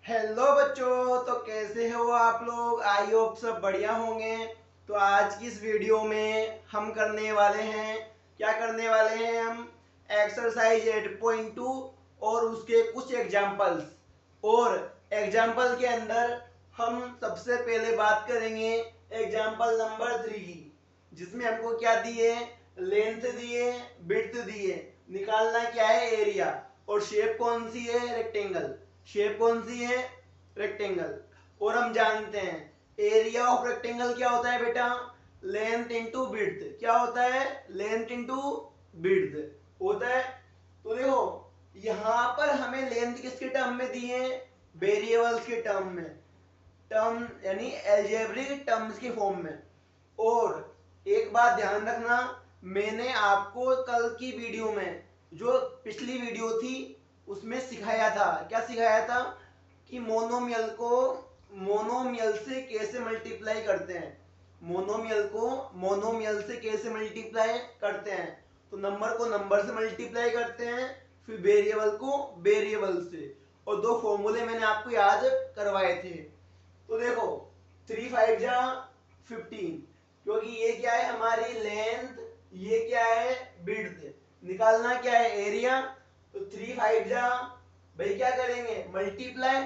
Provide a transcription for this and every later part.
Hello बच्चों, तो कैसे हो आप लोग। आई होप सब बढ़िया होंगे। तो आज की इस वीडियो में हम करने वाले हैं, क्या करने वाले हैं हम, एक्सरसाइज 8.2 और उसके कुछ एग्जाम्पल्स। और एग्जाम्पल के अंदर हम सबसे पहले बात करेंगे एग्जाम्पल नंबर 3 की, जिसमें हमको क्या दिए, लेंथ दिए, विड्थ दिए, निकालना क्या है, एरिया। और शेप कौन सी है, रेक्टेंगल। शेप कौन सी है, रेक्टेंगल। और हम जानते हैं एरिया ऑफ रेक्टेंगल क्या होता है बेटा, लेंथ इंटू विड्थ। क्या होता है, लेंथ इंटू विड्थ होता है। तो देखो यहां पर हमें लेंथ किसके टर्म में दी है, वेरिएबल्स के टर्म में, टर्म यानी एल्जेब्रिक टर्म्स के फॉर्म में। और एक बात ध्यान रखना, मैंने आपको कल की वीडियो में, जो पिछली वीडियो थी उसमें सिखाया था, क्या सिखाया था कि मोनोमियल को मोनोमियल से कैसे मल्टीप्लाई करते हैं। मोनोमियल को मोनोमियल से कैसे मल्टीप्लाई करते हैं, तो नंबर को नंबर से मल्टीप्लाई करते हैं, फिर वेरिएबल को वेरिएबल से। और दो फॉर्मूले मैंने आपको याद करवाए थे। तो देखो 3 5 जा 15, क्योंकि ये क्या है हमारी लेंथ, ये क्या है विड्थ, निकालना क्या है एरिया। तो 3 5 जा, भाई क्या करेंगे मल्टीप्लाई,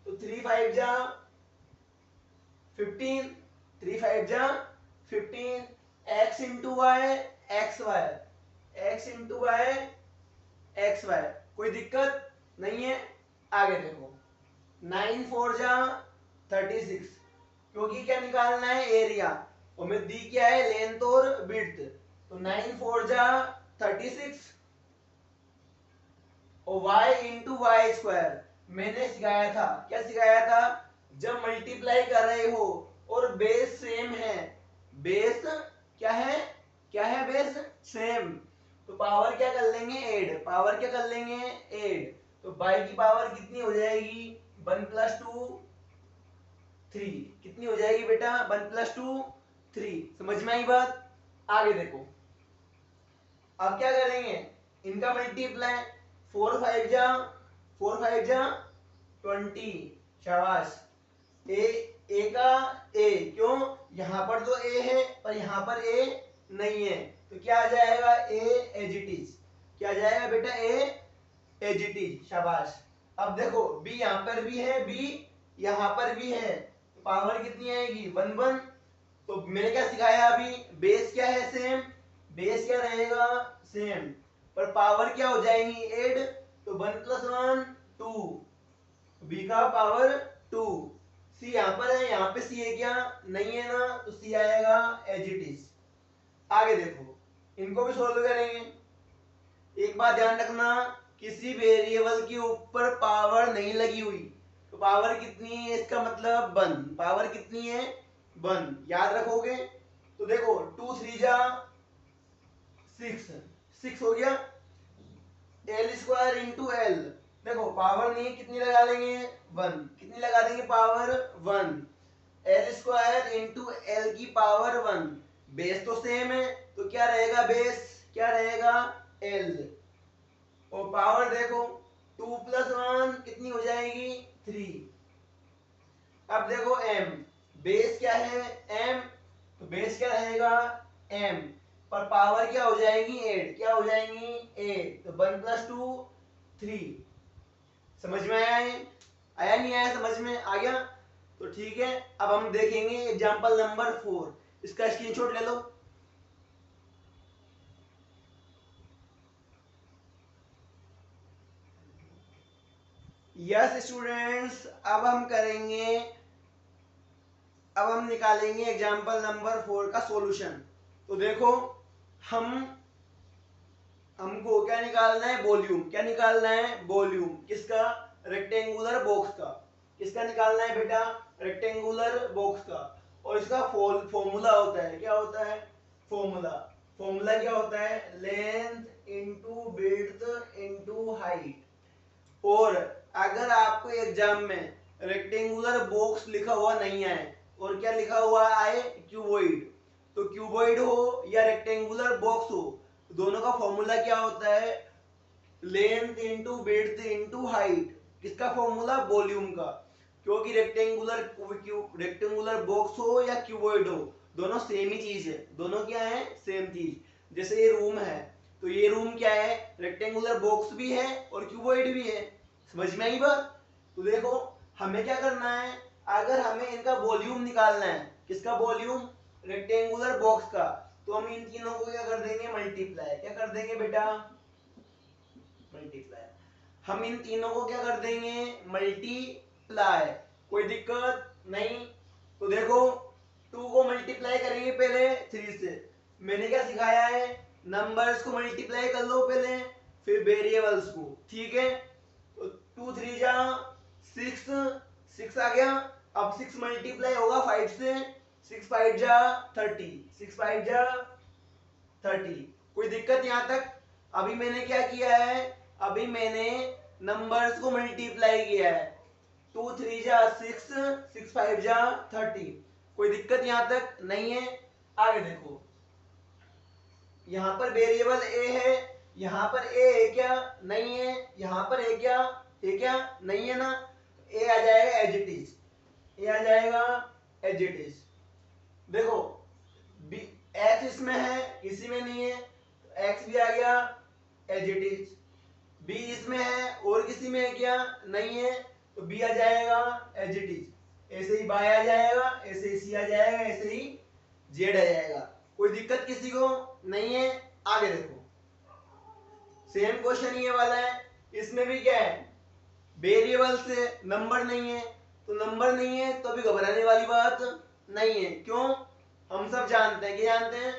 तो 3 5 जा 15, 3 5 जा 15, x into y x y, x into y x y, कोई दिक्कत नहीं है। आगे देखो 9 4 जा 36, क्योंकि क्या निकालना है एरिया, और में दी क्या है लेंथ और विड्थ। तो 9 4 जा 36 और y इंटू वाई स्क्वायर। मैंने सिखाया था, क्या सिखाया था, जब मल्टीप्लाई कर रहे हो और बेस सेम है, बेस क्या है, क्या है बेस सेम, तो पावर क्या कर लेंगे ऐड, पावर क्या कर लेंगे ऐड। तो y की पावर कितनी हो जाएगी, 1 + 2 3, कितनी हो जाएगी बेटा 1 + 2 3। समझ में आई बात। आगे देखो अब क्या करेंगे, इनका मल्टीप्लाई, 4 5 जा 20, शाबाश। ए का ए, क्यों, यहां पर तो ए है पर यहां पर ए नहीं है, तो क्या आ जाएगा ए एज इट इज, क्या आ जाएगा बेटा ए एज इट इज, शाबाश। अब देखो बी यहां पर भी है, बी यहां पर भी है, तो पावर कितनी आएगी 1 1। तो मैंने क्या सिखाया अभी, बेस क्या है सेम, बेस क्या रहेगा सेम, पर पावर क्या हो जाएंगी ऐड। तो 1 + 1 2, बी का पावर 2। सी यहां पर है, यहां पे सी है क्या, नहीं है ना, तो सी आएगा एज इट इज। आगे देखो इनको भी सोल्व करेंगे। एक बात ध्यान रखना, किसी वेरिएबल के ऊपर पावर नहीं लगी हुई, तो पावर कितनी है, इसका मतलब 1, पावर कितनी है 1, याद रखोगे। तो देखो 2 3 जा 6, 6 हो गया, एल स्क्वायर इंटू एल, देखो पावर नहीं है, कितनी लगा लेंगे 1, कितनी लगा देंगे power 1, L square into L की पावर 1। बेस तो सेम है, तो क्या रहेगा बेस, क्या रहेगा एल। और पावर देखो 2 + 1 कितनी हो जाएगी 3। अब देखो m, बेस क्या है m, तो बेस क्या रहेगा m, पर पावर क्या हो जाएगी 8, क्या हो जाएंगी 8, तो 1 + 2 3। समझ में आया है, आया नहीं आया, समझ में आ गया। तो ठीक है, अब हम देखेंगे एग्जांपल नंबर 4, इसका स्क्रीनशॉट ले लो। यस स्टूडेंट्स, अब हम निकालेंगे एग्जांपल नंबर 4 का सॉल्यूशन। तो देखो हम हमको क्या निकालना है, वॉल्यूम, क्या निकालना है वॉल्यूम, किसका, रेक्टेंगुलर बॉक्स का। किसका निकालना है बेटा, रेक्टेंगुलर बॉक्स का। और इसका फॉर्मूला होता है, क्या होता है फॉर्मूला, फॉर्मूला क्या होता है, length into width into height. और अगर आपको एग्जाम में रेक्टेंगुलर बॉक्स लिखा हुआ नहीं आए और क्या लिखा हुआ आए क्यूबॉइड, तो क्यूबॉइड हो या रेक्टेंगुलर बॉक्स हो, दोनों का फॉर्मूला क्या होता है, length into width into height. किसका फॉर्मूला, वॉल्यूम का, क्योंकि रेक्टेंगुलर बॉक्स हो या क्यूबॉइड हो, दोनों सेम ही चीज है, दोनों क्या है, सेम चीज। जैसे ये रूम है, तो ये रूम क्या है, रेक्टेंगुलर बॉक्स भी है और क्यूबॉइड भी है। समझ में आई बात? तो देखो हमें क्या करना है, अगर हमें इनका वॉल्यूम निकालना है, किसका वॉल्यूम, रेक्टेंगुलर बॉक्स का, तो हम इन तीनों को क्या कर देंगे, मल्टीप्लाई। क्या कर देंगे बेटा, मल्टीप्लाई। हम इन तीनों को क्या कर देंगे, मल्टीप्लाई। कोई दिक्कत नहीं। तो देखो 2 को मल्टीप्लाई करेंगे पहले 3 से। मैंने क्या सिखाया है, नंबर्स को मल्टीप्लाई कर लो पहले, फिर वेरिएबल्स को, ठीक है। तो 2 3 जा 6, 6 आ गया। अब 6 मल्टीप्लाई होगा 5 से, 6 5 जा 30, 6 5 जा 30। कोई दिक्कत यहाँ तक? अभी मैंने क्या किया है, अभी मैंने नंबर्स को मल्टीप्लाई किया है। 2 3 जा 6, 6 5 जा 30। कोई दिक्कत यहाँ तक नहीं है? आगे देखो, यहाँ पर वेरिएबल ए है, यहाँ पर ए है क्या, नहीं है। यहाँ पर ए क्या है, क्या नहीं है ना। ए आ जाएगा एज इट इज, ए आ जाएगा एज इट इज। देखो एक्स इसमें है, किसी में नहीं है, तो एक्स भी आ गया एज इट इज। बी इसमें है और किसी में है क्या, नहीं है, तो बी आ जाएगा एज इट इज। ऐसे ही बाय आ जाएगा, ऐसे ही सी आ जाएगा, ऐसे ही जेड आ जाएगा। कोई दिक्कत किसी को नहीं है? आगे देखो, सेम क्वेश्चन ये वाला है। इसमें भी क्या है, वेरिएबल से नंबर नहीं है, तो नंबर नहीं है तो भी घबराने वाली बात नहीं है। क्यों, हम सब जानते हैं, क्या जानते हैं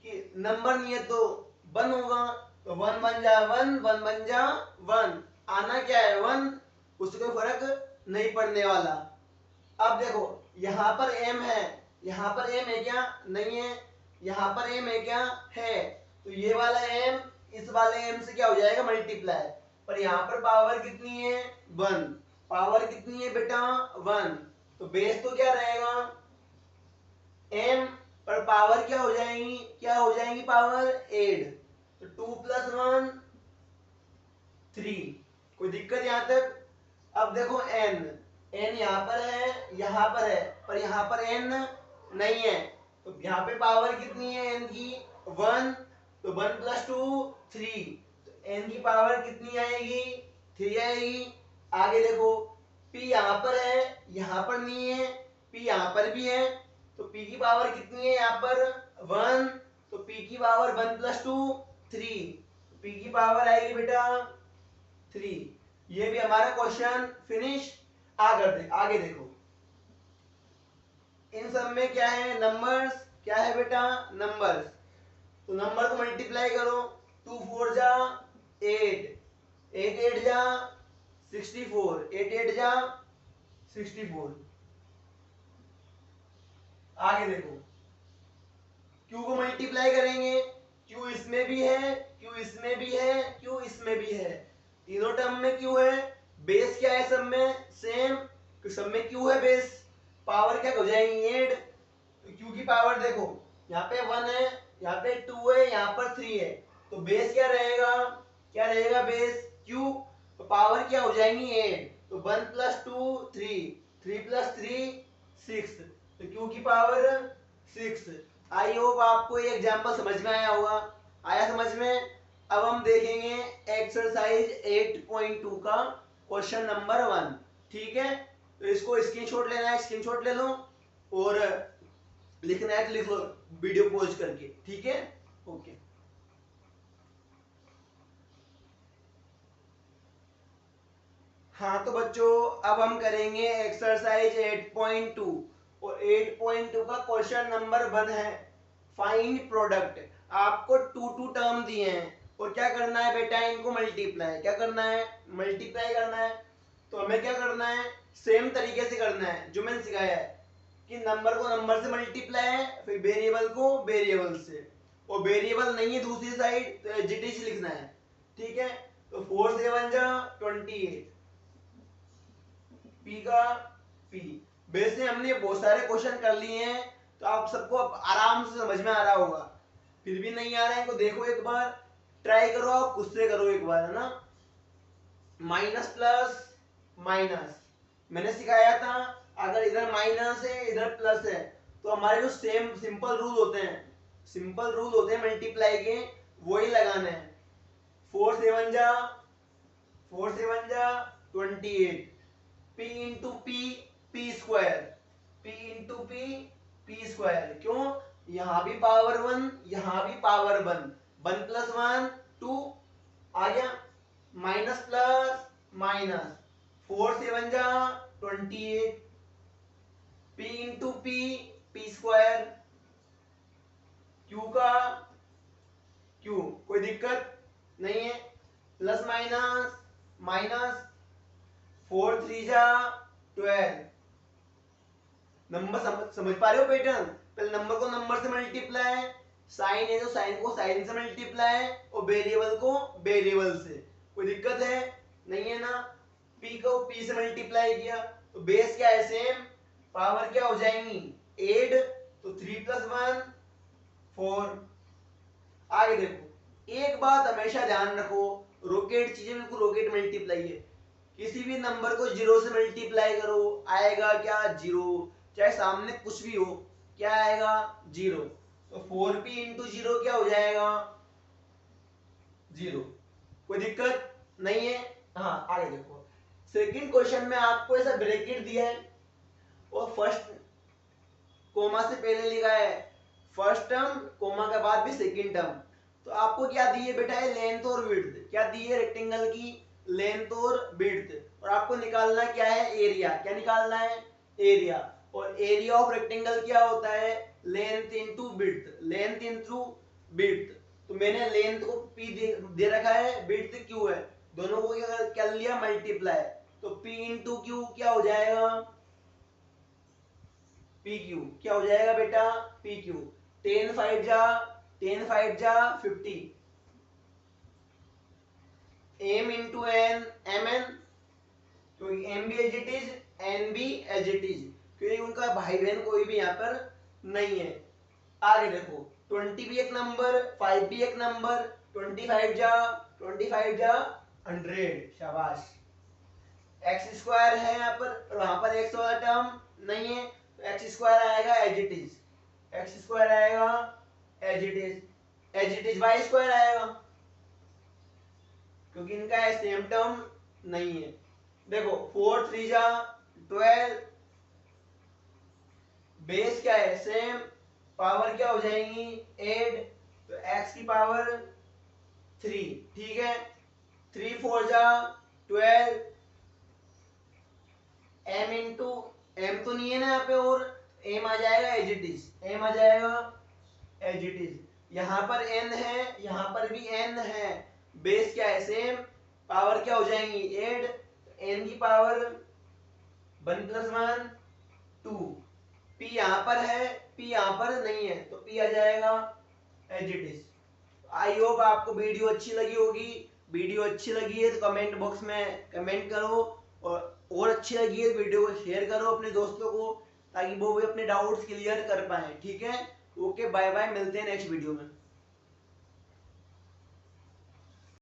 कि नंबर नहीं है तो 1 होगा, तो 1 बन जा 1, 1 बन जा 1, आना क्या है 1, उससे कोई फर्क नहीं पड़ने वाला। अब देखो यहाँ पर m है, यहाँ पर m है क्या, नहीं है। यहाँ पर m है क्या, है। तो ये वाला m इस वाले m से क्या हो जाएगा, मल्टीप्लाई। पर यहाँ पर पावर कितनी है, 1। पावर कितनी है बेटा, 1। तो बेस तो क्या रहेगा, m, पर पावर क्या हो जाएगी, क्या हो जाएंगी पावर 8। तो 2 + 1 3। कोई दिक्कत यहाँ तक? अब देखो n, n यहाँ पर है, यहाँ पर है, पर यहाँ पर n नहीं है। तो यहाँ पे पावर कितनी है n की, 1। तो 1 + 2 3। तो n की पावर कितनी आएगी, 3 आएगी। आगे देखो p यहाँ पर है, यहाँ पर नहीं है, p यहाँ पर भी है, तो p की पावर कितनी है यहाँ पर, 1। तो p की पावर 1 + 2 3। p की पावर आएगी बेटा 3। ये भी हमारा क्वेश्चन फिनिश। आगे देखो, इन सब में क्या है, नंबर्स। क्या है बेटा, नंबर्स। तो नंबर को मल्टीप्लाई करो, 2 4 जा 8, 8 8 जा 64, 8 8 जा 64। आगे देखो, क्यू को मल्टीप्लाई करेंगे, क्यू इसमें भी है, क्यू इसमें भी है, क्यू इसमें भी है, तीनों टर्म में क्यू है। बेस क्या है सब में, सेम, तो सब में क्यू है बेस। पावर क्या हो जाएगी 8। तो क्यू की पावर देखो, यहाँ पे 1 है, यहाँ पे 2 है, यहाँ पर 3 है, तो बेस क्या रहेगा, क्या रहेगा बेस, क्यू। तो पावर क्या हो जाएंगी 8। तो 1 + 2 3, 3 + 3 6। तो क्यू की पावर 6। आई होप आपको ये एग्जांपल समझ में आया होगा। आया समझ में? अब हम देखेंगे एक्सरसाइज 8.2 का क्वेश्चन नंबर 1। ठीक है, तो इसको स्क्रीनशॉट लेना है, स्क्रीनशॉट ले लो, और लिखना है तो लिख लो वीडियो पॉज करके। ठीक है, ओके। हाँ तो बच्चों, अब हम करेंगे एक्सरसाइज 8.2, और 8.2 का क्वेश्चन नंबर 1 है, फाइंड प्रोडक्ट। आपको 2 टर्म दिए हैं और क्या करना है बेटा, इनको मल्टीप्लाई। क्या करना है, मल्टीप्लाई करना है। तो हमें क्या करना है, सेम तरीके से करना है जो मैंने सिखाया है, कि नंबर को नंबर से मल्टीप्लाई है, फिर वेरिएबल को वेरिएबल से, और वेरिएबल नहीं है दूसरी साइड तो एज इट इज लिखना है। ठीक है, तो 4 7 जा 28, पी का पी। वैसे हमने बहुत सारे क्वेश्चन कर लिए हैं, तो आप सबको आराम से समझ में आ रहा होगा। फिर भी नहीं आ रहा है तो देखो एक बार, ट्राई करो, आप खुद से करो एक बार, है ना। Minus plus minus. मैंने सिखाया था अगर इधर माइनस है इधर प्लस है तो हमारे जो सेम सिंपल रूल होते हैं मल्टीप्लाई के वही लगाने हैं। 4 7 जा 28 p into P square P square. क्यों? यहाँ भी पावर 1 यहाँ भी पावर 1 1 प्लस 1 2 आ गया माइनस प्लस माइनस 4 7 जा 28 p into P square Q का क्यू। कोई दिक्कत नहीं है। प्लस माइनस माइनस 4 3 जा 12। नंबर समझ पा रहे हो पैटर्न? पहले नंबर को नंबर से मल्टीप्लाई, साइन है तो साइन को साइन से मल्टीप्लाई और वेरिएबल को वेरिएबल से। कोई दिक्कत है? नहीं है ना। p को p से मल्टीप्लाई किया तो बेस क्या है सेम, पावर क्या हो जाएंगी 8 तो 3 प्लस 1 4। आगे देखो एक बात हमेशा ध्यान रखो, रॉकेट चीजें बिल्कुल रॉकेट मल्टीप्लाई है। किसी भी नंबर को जीरो से मल्टीप्लाई करो आएगा क्या जीरो, चाहे सामने कुछ भी हो क्या आएगा जीरो। तो 4p इंटू जीरो क्या हो जाएगा जीरो। कोई दिक्कत नहीं है। हाँ आगे देखो सेकंड क्वेश्चन में आपको ऐसा ब्रैकेट दिया है और फर्स्ट कोमा से पहले लिखा है फर्स्ट टर्म कोमा के बाद भी सेकंड टर्म। तो आपको क्या दिए बेटा है लेंथ और विड्थ। क्या दी है रेक्टेंगल की लेंथ और विड्थ और आपको निकालना क्या है एरिया। क्या निकालना है एरिया। और एरिया ऑफ रेक्टेंगल क्या होता है length into width, length into width. तो मैंने लेंथ को p दे रखा है विड्थ q है, दोनों को क्या कर लिया मल्टीप्लाई। तो p इंटू क्यू क्या हो जाएगा पी क्यू। क्या हो जाएगा बेटा पी क्यू। 10 5 जा 50 m into n m n क्योंकि m भी एज इट इज n भी एज इट इज क्योंकि उनका भाई बहन कोई भी यहाँ पर नहीं है। आगे देखो 20 भी एक नंबर 5 भी एक नंबर 25 जा 100। शाबाश। एक्स स्क्वायर है यहाँ पर और वहां पर एक्स वाला टर्म नहीं है तो एक्स स्क्वायर आएगा as it is, x square आएगा as it is y square आएगा क्योंकि इनका सेम टर्म नहीं है। देखो 4 3 जा 12 बेस क्या है सेम, पावर क्या हो जाएंगी 8 तो x की पावर 3 ठीक है। 3 4 जा 12 m इंटू m तो नहीं है ना यहाँ पे और m आ जाएगा एज इट इज, m आ जाएगा एज इट इज। यहाँ पर n है यहाँ पर भी n है, बेस क्या है सेम, पावर क्या हो जाएंगी 8 n की पावर 1 प्लस 1 2। p यहाँ पर है p यहाँ पर नहीं है तो p आ जाएगा as it is. I hope आपको वीडियो अच्छी लगी होगी। वीडियो अच्छी लगी है तो कमेंट बॉक्स में कमेंट करो और अच्छी लगी है तो वीडियो को शेयर करो अपने दोस्तों को ताकि वो भी अपने डाउट्स क्लियर कर पाए। ठीक है ओके बाय बाय, मिलते हैं नेक्स्ट वीडियो में।